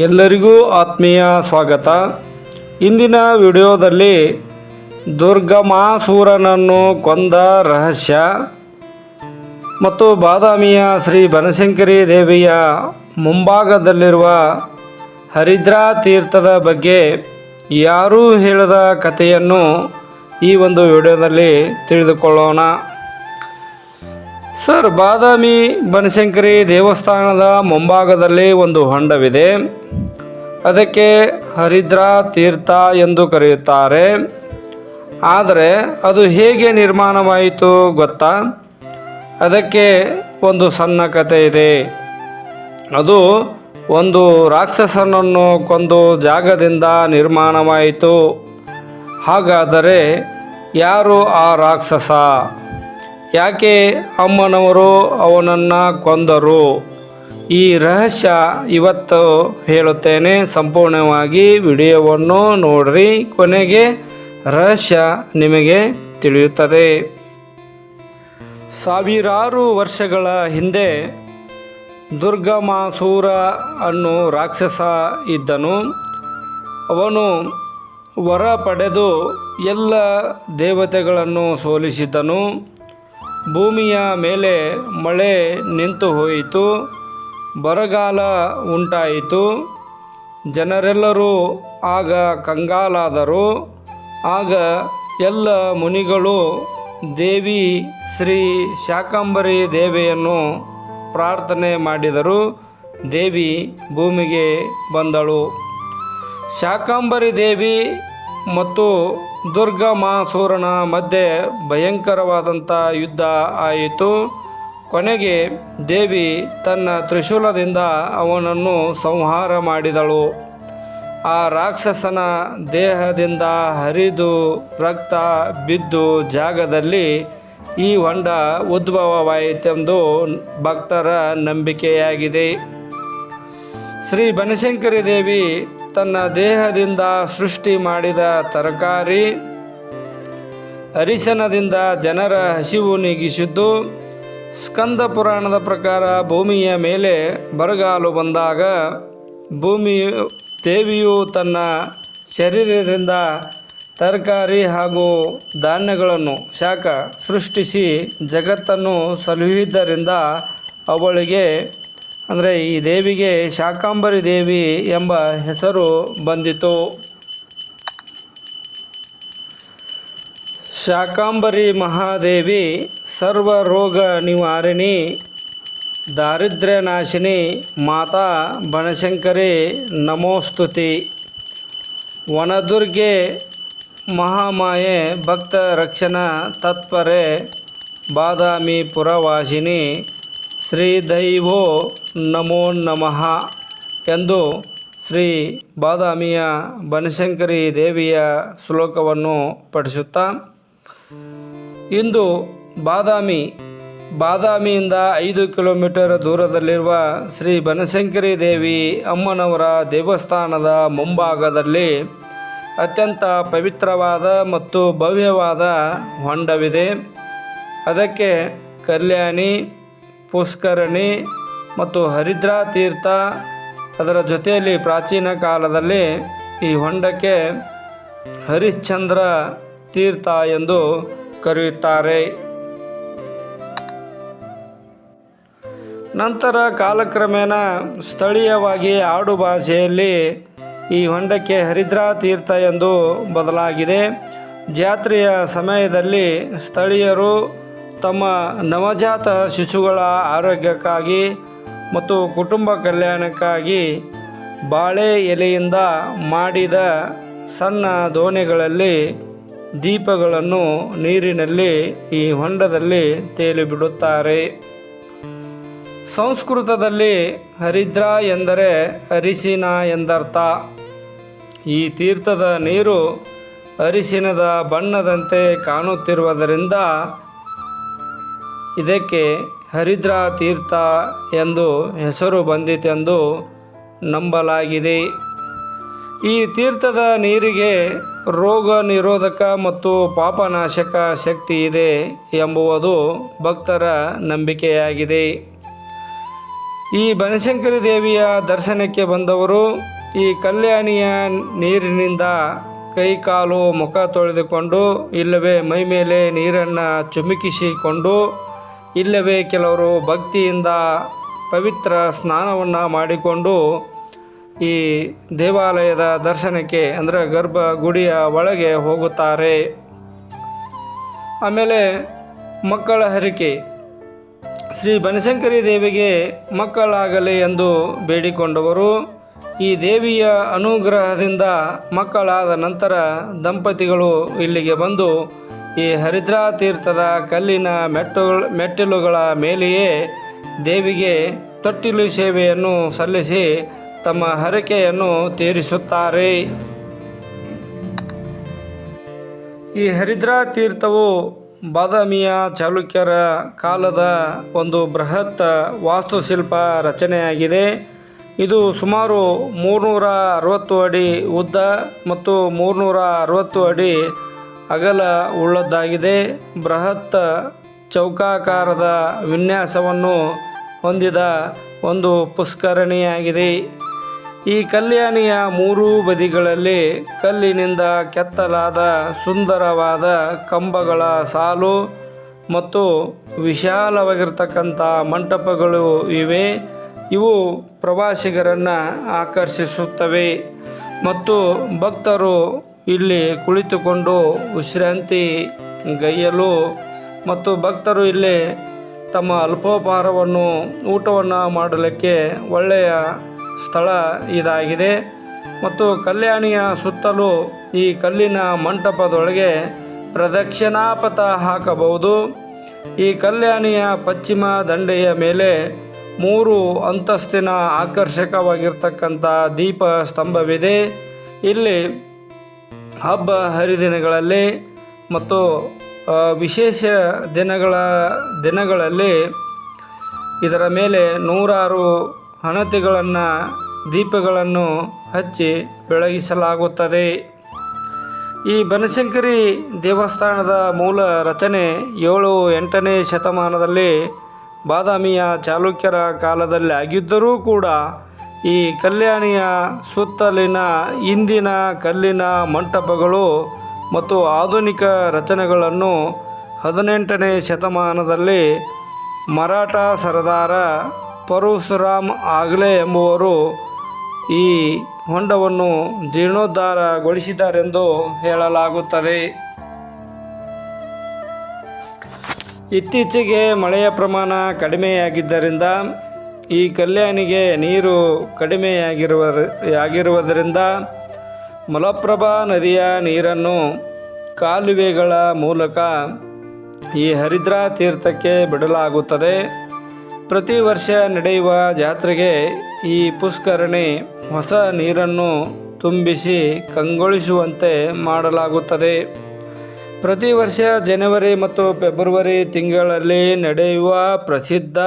ಎಲ್ಲರಿಗೂ ಆತ್ಮೀಯ ಸ್ವಾಗತ. ಇಂದಿನ ವಿಡಿಯೋದಲ್ಲಿ ದುರ್ಗಮಾಸೂರನನ್ನು ಕೊಂದ ರಹಸ್ಯ ಮತ್ತು ಬಾದಾಮಿಯ ಶ್ರೀ ಬನಶಂಕರಿ ದೇವಿಯ ಮುಂಭಾಗದಲ್ಲಿರುವ ಹರಿದ್ರಾ ತೀರ್ಥದ ಬಗ್ಗೆ ಯಾರೂ ಹೇಳದ ಕಥೆಯನ್ನು ಈ ಒಂದು ವಿಡಿಯೋದಲ್ಲಿ ತಿಳಿದುಕೊಳ್ಳೋಣ. ಸರ್, ಬಾದಾಮಿ ಬನಶಂಕರಿ ದೇವಸ್ಥಾನದ ಮುಂಭಾಗದಲ್ಲಿ ಒಂದು ಹೊಂಡವಿದೆ. ಅದಕ್ಕೆ ಹರಿದ್ರಾ ತೀರ್ಥ ಎಂದು ಕರೆಯುತ್ತಾರೆ. ಆದರೆ ಅದು ಹೇಗೆ ನಿರ್ಮಾಣವಾಯಿತು ಗೊತ್ತಾ? ಅದಕ್ಕೆ ಒಂದು ಸಣ್ಣ ಕಥೆ ಇದೆ. ಅದು ಒಂದು ರಾಕ್ಷಸನನ್ನು ಕೊಂದು ಜಾಗದಿಂದ ನಿರ್ಮಾಣವಾಯಿತು. ಹಾಗಾದರೆ ಯಾರು ಆ ರಾಕ್ಷಸ? ಯಾಕೆ ಅಮ್ಮನವರು ಅವನನ್ನು ಕೊಂದರು? ಈ ರಹಸ್ಯ ಇವತ್ತು ಹೇಳುತ್ತೇನೆ. ಸಂಪೂರ್ಣವಾಗಿ ವಿಡಿಯೋವನ್ನು ನೋಡ್ರಿ, ಕೊನೆಗೆ ರಹಸ್ಯ ನಿಮಗೆ ತಿಳಿಯುತ್ತದೆ. ಸಾವಿರಾರು ವರ್ಷಗಳ ಹಿಂದೆ ದುರ್ಗಮಾಸೂರ ಅನ್ನೋ ರಾಕ್ಷಸ ಇದ್ದನು. ಅವನು ವರ ಪಡೆದು ಎಲ್ಲ ದೇವತೆಗಳನ್ನು ಸೋಲಿಸಿದನು. ಭೂಮಿಯ ಮೇಲೆ ಮಳೆ ನಿಂತು ಹೋಯಿತು. ಬರಗಾಲ ಉಂಟಾಯಿತು. ಜನರೆಲ್ಲರೂ ಆಗ ಕಂಗಾಲಾದರು. ಆಗ ಎಲ್ಲ ಮುನಿಗಳು ದೇವಿ ಶ್ರೀ ಶಾಕಂಭರಿ ದೇವಿಯನ್ನು ಪ್ರಾರ್ಥನೆ ಮಾಡಿದರು. ದೇವಿ ಭೂಮಿಗೆ ಬಂದಳು. ಶಾಕಂಭರಿ ದೇವಿ ಮತ್ತು ದುರ್ಗಮಾಸೂರನ ಮಧ್ಯೆ ಭಯಂಕರವಾದಂಥ ಯುದ್ಧ ಆಯಿತು. ಕೊನೆಗೆ ದೇವಿ ತನ್ನ ತ್ರಿಶೂಲದಿಂದ ಅವನನ್ನು ಸಂಹಾರ ಮಾಡಿದಳು. ಆ ರಾಕ್ಷಸನ ದೇಹದಿಂದ ಹರಿದು ರಕ್ತ ಬಿದ್ದು ಜಾಗದಲ್ಲಿ ಈ ಹೊಂಡ ಉದ್ಭವವಾಯಿತೆಂದು ಭಕ್ತರ ನಂಬಿಕೆಯಾಗಿದೆ. ಶ್ರೀ ಬನಶಂಕರಿ ದೇವಿ ತನ್ನ ದೇಹದಿಂದ ಸೃಷ್ಟಿ ಮಾಡಿದ ತರಕಾರಿ ಅರಿಶಿನದಿಂದ ಜನರ ಹಸಿವು ನೀಗಿಸಿದ್ದು. ಸ್ಕಂದ ಪುರಾಣದ ಪ್ರಕಾರ ಭೂಮಿಯ ಮೇಲೆ ಬರಗಾಲು ಬಂದಾಗ ದೇವಿಯು ತನ್ನ ಶರೀರದಿಂದ ತರಕಾರಿ ಹಾಗೂ ಧಾನ್ಯಗಳನ್ನು ಶಾಖ ಸೃಷ್ಟಿಸಿ ಜಗತ್ತನ್ನು ಸಲುಹಿದ್ದರಿಂದ ಅವಳಿಗೆ ಅಂದರೆ ಈ ದೇವಿಗೆ ಶಾಕಂಭರಿ ದೇವಿ ಎಂಬ ಹೆಸರು ಬಂದಿತು. ಶಾಕಂಭರಿ ಮಹಾದೇವಿ ಸರ್ವ ರೋಗ ನಿವಾರಿಣಿ, ದಾರಿದ್ರ್ಯ ನಾಶಿನಿ, ಮಾತಾ ಬನಶಂಕರಿ ನಮೋಸ್ತುತಿ. ವನದುರ್ಗೆ ಮಹಾಮಾಯೆ, ಭಕ್ತ ರಕ್ಷಣಾ ತತ್ಪರೆ, ಬಾದಾಮಿ ಪುರವಾಸಿನಿ, ಶ್ರೀದೈವೋ ನಮೋ ನಮಃ ಎಂದು ಶ್ರೀ ಬಾದಾಮಿಯ ಬನಶಂಕರಿ ದೇವಿಯ ಶ್ಲೋಕವನ್ನು ಪಠಿಸುತ್ತಾ ಇಂದು ಬಾದಾಮಿಯಿಂದ 5 ಕಿಲೋಮೀಟರ್ ದೂರದಲ್ಲಿರುವ ಶ್ರೀ ಬನಶಂಕರಿ ದೇವಿ ಅಮ್ಮನವರ ದೇವಸ್ಥಾನದ ಮುಂಭಾಗದಲ್ಲಿ ಅತ್ಯಂತ ಪವಿತ್ರವಾದ ಮತ್ತು ಭವ್ಯವಾದ ಹೊಂಡವಿದೆ. ಅದಕ್ಕೆ ಕಲ್ಯಾಣಿ, ಪುಷ್ಕರಣಿ ಮತ್ತು ಹರಿದ್ರಾ ತೀರ್ಥ, ಅದರ ಜೊತೆಯಲ್ಲಿ ಪ್ರಾಚೀನ ಕಾಲದಲ್ಲಿ ಈ ಹೊಂಡಕ್ಕೆ ಹರಿಶ್ಚಂದ್ರ ತೀರ್ಥ ಎಂದು ಕರೆಯುತ್ತಾರೆ. ನಂತರ ಕಾಲಕ್ರಮೇಣ ಸ್ಥಳೀಯವಾಗಿ ಆಡು ಭಾಷೆಯಲ್ಲಿ ಈ ಹೊಂಡಕ್ಕೆ ಹರಿದ್ರಾ ತೀರ್ಥ ಎಂದು ಬದಲಾಗಿದೆ. ಜಾತ್ರೆಯ ಸಮಯದಲ್ಲಿ ಸ್ಥಳೀಯರು ತಮ್ಮ ನವಜಾತ ಶಿಶುಗಳ ಆರೋಗ್ಯಕ್ಕಾಗಿ ಮತ್ತು ಕುಟುಂಬ ಕಲ್ಯಾಣಕ್ಕಾಗಿ ಬಾಳೆ ಎಲೆಯಿಂದ ಮಾಡಿದ ಸಣ್ಣ ದೋಣಿಗಳಲ್ಲಿ ದೀಪಗಳನ್ನು ನೀರಿನಲ್ಲಿ ಈ ಹೊಂಡದಲ್ಲಿ ತೇಲಿಬಿಡುತ್ತಾರೆ. ಸಂಸ್ಕೃತದಲ್ಲಿ ಹರಿದ್ರಾ ಎಂದರೆ ಅರಿಶಿನ ಎಂದರ್ಥ. ಈ ತೀರ್ಥದ ನೀರು ಅರಿಶಿನದ ಬಣ್ಣದಂತೆ ಕಾಣುತ್ತಿರುವುದರಿಂದ ಇದಕ್ಕೆ ಹರಿದ್ರಾ ತೀರ್ಥ ಎಂದು ಹೆಸರು ಬಂದಿತೆಂದು ನಂಬಲಾಗಿದೆ. ಈ ತೀರ್ಥದ ನೀರಿಗೆ ರೋಗ ನಿರೋಧಕ ಮತ್ತು ಪಾಪನಾಶಕ ಶಕ್ತಿ ಇದೆ ಎಂಬುವುದು ಭಕ್ತರ ನಂಬಿಕೆಯಾಗಿದೆ. ಈ ಬನಶಂಕರಿ ದೇವಿಯ ದರ್ಶನಕ್ಕೆ ಬಂದವರು ಈ ಕಲ್ಯಾಣಿಯ ನೀರಿನಿಂದ ಕೈ ಕಾಲು ಮುಖ ತೊಳೆದುಕೊಂಡು, ಇಲ್ಲವೇ ಮೈ ಮೇಲೆ ನೀರನ್ನು ಚಿಮುಕಿಸಿಕೊಂಡು, ಇಲ್ಲವೇ ಕೆಲವರು ಭಕ್ತಿಯಿಂದ ಪವಿತ್ರ ಸ್ನಾನವನ್ನು ಮಾಡಿಕೊಂಡು ಈ ದೇವಾಲಯದ ದರ್ಶನಕ್ಕೆ ಅಂದರೆ ಗರ್ಭಗುಡಿಯ ಒಳಗೆ ಹೋಗುತ್ತಾರೆ. ಆಮೇಲೆ ಮಕ್ಕಳ ಹರಕೆ. ಶ್ರೀ ಬನಶಂಕರಿ ದೇವಿಗೆ ಮಕ್ಕಳಾಗಲಿ ಎಂದು ಬೇಡಿಕೊಂಡವರು ಈ ದೇವಿಯ ಅನುಗ್ರಹದಿಂದ ಮಕ್ಕಳಾದ ನಂತರ ದಂಪತಿಗಳು ಇಲ್ಲಿಗೆ ಬಂದು ಈ ಹರಿದ್ರಾ ತೀರ್ಥದ ಕಲ್ಲಿನ ಮೆಟ್ಟಿಲುಗಳ ಮೇಲೆಯೇ ದೇವಿಗೆ ತೊಟ್ಟಿಲು ಸೇವೆಯನ್ನು ಸಲ್ಲಿಸಿ ತಮ್ಮ ಹರಕೆಯನ್ನು ತೀರಿಸುತ್ತಾರೆ. ಈ ಹರಿದ್ರಾ ತೀರ್ಥವು ಬಾದಾಮಿಯ ಚಾಲುಕ್ಯರ ಕಾಲದ ಒಂದು ಬೃಹತ್ ವಾಸ್ತುಶಿಲ್ಪ ರಚನೆಯಾಗಿದೆ. ಇದು ಸುಮಾರು 360 ಅಡಿ ಉದ್ದ ಮತ್ತು 360 ಅಡಿ ಅಗಲ ಉಳ್ಳದ್ದಾಗಿದೆ. ಬೃಹತ್ ಚೌಕಾಕಾರದ ವಿನ್ಯಾಸವನ್ನು ಹೊಂದಿದ ಒಂದು ಪುಷ್ಕರಣಿಯಾಗಿದೆ. ಈ ಕಲ್ಯಾಣಿಯ 3 ಬದಿಗಳಲ್ಲಿ ಕಲ್ಲಿನಿಂದ ಕೆತ್ತಲಾದ ಸುಂದರವಾದ ಕಂಬಗಳ ಸಾಲು ಮತ್ತು ವಿಶಾಲವಾಗಿರ್ತಕ್ಕಂಥ ಮಂಟಪಗಳು ಇವೆ. ಇವು ಪ್ರವಾಸಿಗರನ್ನು ಆಕರ್ಷಿಸುತ್ತವೆ ಮತ್ತು ಭಕ್ತರು ಇಲ್ಲಿ ಕುಳಿತುಕೊಂಡು ವಿಶ್ರಾಂತಿ ಗೈಯಲು ಮತ್ತು ಭಕ್ತರು ಇಲ್ಲಿ ತಮ್ಮ ಅಲ್ಪೋಪಹಾರವನ್ನು ಊಟವನ್ನು ಮಾಡಲಿಕ್ಕೆ ಒಳ್ಳೆಯ ಸ್ಥಳ ಇದಾಗಿದೆ. ಮತ್ತು ಕಲ್ಯಾಣಿಯ ಸುತ್ತಲೂ ಈ ಕಲ್ಲಿನ ಮಂಟಪದೊಳಗೆ ಪ್ರದಕ್ಷಿಣಾಪಥ ಹಾಕಬಹುದು. ಈ ಕಲ್ಯಾಣಿಯ ಪಶ್ಚಿಮ ದಂಡೆಯ ಮೇಲೆ 3 ಅಂತಸ್ತಿನ ಆಕರ್ಷಕವಾಗಿರ್ತಕ್ಕಂಥ ದೀಪ ಸ್ತಂಭವಿದೆ. ಇಲ್ಲಿ ಹಬ್ಬ ಹರಿದಿನಗಳಲ್ಲಿ ಮತ್ತು ವಿಶೇಷ ದಿನಗಳಲ್ಲಿ ಇದರ ಮೇಲೆ 100 ಹಣತೆಗಳನ್ನು ದೀಪಗಳನ್ನು ಹಚ್ಚಿ ಬೆಳಗಿಸಲಾಗುತ್ತದೆ. ಈ ಬನಶಂಕರಿ ದೇವಸ್ಥಾನದ ಮೂಲ ರಚನೆ 7-8ನೇ ಶತಮಾನದಲ್ಲಿ ಬಾದಾಮಿಯ ಚಾಲುಕ್ಯರ ಕಾಲದಲ್ಲಿ ಆಗಿದ್ದರೂ ಕೂಡ ಈ ಕಲ್ಯಾಣಿಯ ಸುತ್ತಲಿನ ಇಂದಿನ ಕಲ್ಲಿನ ಮಂಟಪಗಳು ಮತ್ತು ಆಧುನಿಕ ರಚನೆಗಳನ್ನು 18ನೇ ಶತಮಾನದಲ್ಲಿ ಮರಾಠ ಸರದಾರ ಪರಶುರಾಮ್ ಆಗ್ಲೆ ಎಂಬುವರು ಈ ಹೊಂಡವನ್ನು ಜೀರ್ಣೋದ್ಧಾರಗೊಳಿಸಿದ್ದಾರೆಂದು ಹೇಳಲಾಗುತ್ತದೆ. ಇತ್ತೀಚೆಗೆ ಮಳೆಯ ಪ್ರಮಾಣ ಕಡಿಮೆಯಾಗಿದ್ದರಿಂದ ಈ ಕಲ್ಯಾಣಿಗೆ ನೀರು ಕಡಿಮೆಯಾಗಿರುವುದರಿಂದ ಮಲಪ್ರಭಾ ನದಿಯ ನೀರನ್ನು ಕಾಲುವೆಗಳ ಮೂಲಕ ಈ ಹರಿದ್ರಾ ತೀರ್ಥಕ್ಕೆ ಬಿಡಲಾಗುತ್ತದೆ. ಪ್ರತಿ ವರ್ಷ ನಡೆಯುವ ಜಾತ್ರೆಗೆ ಈ ಪುಷ್ಕರಣಿ ಹೊಸ ನೀರನ್ನು ತುಂಬಿಸಿ ಕಂಗೊಳಿಸುವಂತೆ ಮಾಡಲಾಗುತ್ತದೆ. ಪ್ರತಿ ವರ್ಷ ಜನವರಿ ಮತ್ತು ಫೆಬ್ರವರಿ ತಿಂಗಳಲ್ಲಿ ನಡೆಯುವ ಪ್ರಸಿದ್ಧ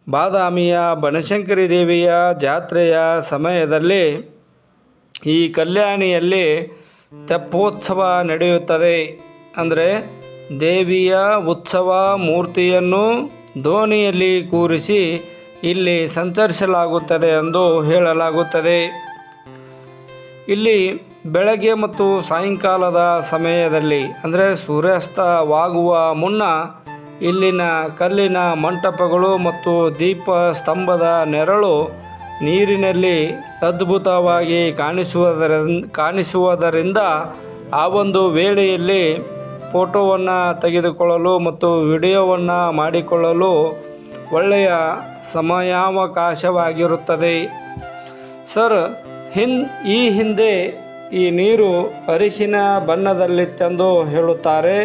ಬಾದಾಮಿಯ ಬನಶಂಕರಿ ದೇವಿಯ ಜಾತ್ರೆಯ ಸಮಯದಲ್ಲಿ ಈ ಕಲ್ಯಾಣಿಯಲ್ಲಿ ತೆಪ್ಪೋತ್ಸವ ನಡೆಯುತ್ತದೆ. ಅಂದರೆ ದೇವಿಯ ಉತ್ಸವ ಮೂರ್ತಿಯನ್ನು ದೋಣಿಯಲ್ಲಿ ಕೂರಿಸಿ ಇಲ್ಲಿ ಸಂಚರಿಸಲಾಗುತ್ತದೆ ಎಂದು ಹೇಳಲಾಗುತ್ತದೆ. ಇಲ್ಲಿ ಬೆಳಗ್ಗೆ ಮತ್ತು ಸಾಯಂಕಾಲದ ಸಮಯದಲ್ಲಿ ಅಂದರೆ ಸೂರ್ಯಾಸ್ತವಾಗುವ ಮುನ್ನ ಇಲ್ಲಿನ ಕಲ್ಲಿನ ಮಂಟಪಗಳು ಮತ್ತು ದೀಪ ಸ್ತಂಭದ ನೆರಳು ನೀರಿನಲ್ಲಿ ಅದ್ಭುತವಾಗಿ ಕಾಣಿಸುವುದರಿಂದ ಆ ಒಂದು ವೇಳೆಯಲ್ಲಿ ಫೋಟೋವನ್ನು ತೆಗೆದುಕೊಳ್ಳಲು ಮತ್ತು ವಿಡಿಯೋವನ್ನು ಮಾಡಿಕೊಳ್ಳಲು ಒಳ್ಳೆಯ ಸಮಯಾವಕಾಶವಾಗಿರುತ್ತದೆ. ಸರ್, ಈ ಹಿಂದೆ ಈ ನೀರು ಅರಿಶಿನ ಬಣ್ಣದಲ್ಲಿತ್ತೆಂದು ಹೇಳುತ್ತಾರೆ.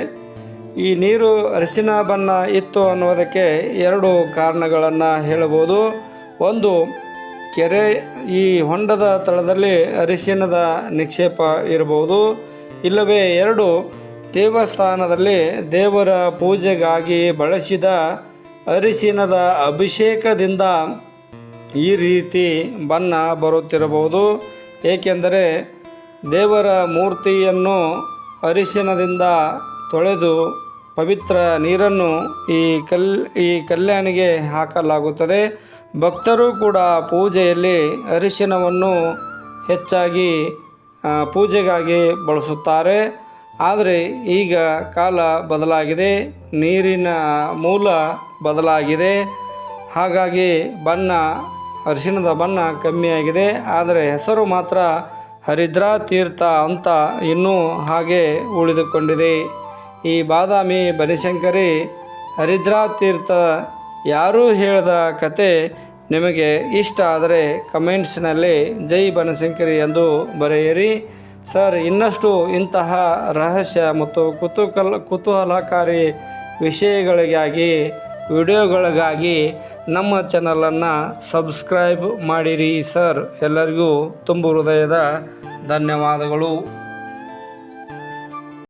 ಈ ನೀರು ಅರಿಶಿನ ಬಣ್ಣ ಇತ್ತು ಅನ್ನೋದಕ್ಕೆ 2 ಕಾರಣಗಳನ್ನು ಹೇಳಬಹುದು. ಒಂದು, ಕೆರೆ ಈ ಹೊಂಡದ ತಳದಲ್ಲಿ ಅರಿಶಿನದ ನಿಕ್ಷೇಪ ಇರಬಹುದು. ಇಲ್ಲವೇ 2, ದೇವಸ್ಥಾನದಲ್ಲಿ ದೇವರ ಪೂಜೆಗಾಗಿ ಬಳಸಿದ ಅರಿಶಿನದ ಅಭಿಷೇಕದಿಂದ ಈ ರೀತಿ ಬಣ್ಣ ಬರುತ್ತಿರಬಹುದು. ಏಕೆಂದರೆ ದೇವರ ಮೂರ್ತಿಯನ್ನು ಅರಿಶಿನದಿಂದ ತೊಳೆದು ಪವಿತ್ರ ನೀರನ್ನು ಈ ಕಲ್ಯಾಣಿಗೆ ಹಾಕಲಾಗುತ್ತದೆ. ಭಕ್ತರು ಕೂಡ ಪೂಜೆಯಲ್ಲಿ ಅರಿಶಿನವನ್ನು ಹೆಚ್ಚಾಗಿ ಪೂಜೆಗಾಗಿ ಬಳಸುತ್ತಾರೆ. ಆದರೆ ಈಗ ಕಾಲ ಬದಲಾಗಿದೆ, ನೀರಿನ ಮೂಲ ಬದಲಾಗಿದೆ. ಹಾಗಾಗಿ ಅರಿಶಿಣದ ಬಣ್ಣ ಕಮ್ಮಿಯಾಗಿದೆ. ಆದರೆ ಹೆಸರು ಮಾತ್ರ ಹರಿದ್ರಾ ತೀರ್ಥ ಅಂತ ಇನ್ನೂ ಹಾಗೆ ಉಳಿದುಕೊಂಡಿದೆ. ಈ ಬಾದಾಮಿ ಬನಶಂಕರಿ ಹರಿದ್ರಾ ತೀರ್ಥ ಯಾರೂ ಹೇಳಿದ ಕತೆ ನಿಮಗೆ ಇಷ್ಟ ಆದರೆ ಕಮೆಂಟ್ಸ್ನಲ್ಲಿ ಜೈ ಬನಶಂಕರಿ ಎಂದು ಬರೆಯಿರಿ. ಸರ್, ಇನ್ನಷ್ಟು ಇಂತಹ ರಹಸ್ಯ ಮತ್ತು ಕುತೂಹಲಕಾರಿ ವಿಡಿಯೋಗಳಿಗಾಗಿ ನಮ್ಮ ಚಾನಲನ್ನು ಸಬ್ಸ್ಕ್ರೈಬ್ ಮಾಡಿರಿ ಸರ್. ಎಲ್ಲರಿಗೂ ತುಂಬು ಹೃದಯದ ಧನ್ಯವಾದಗಳು.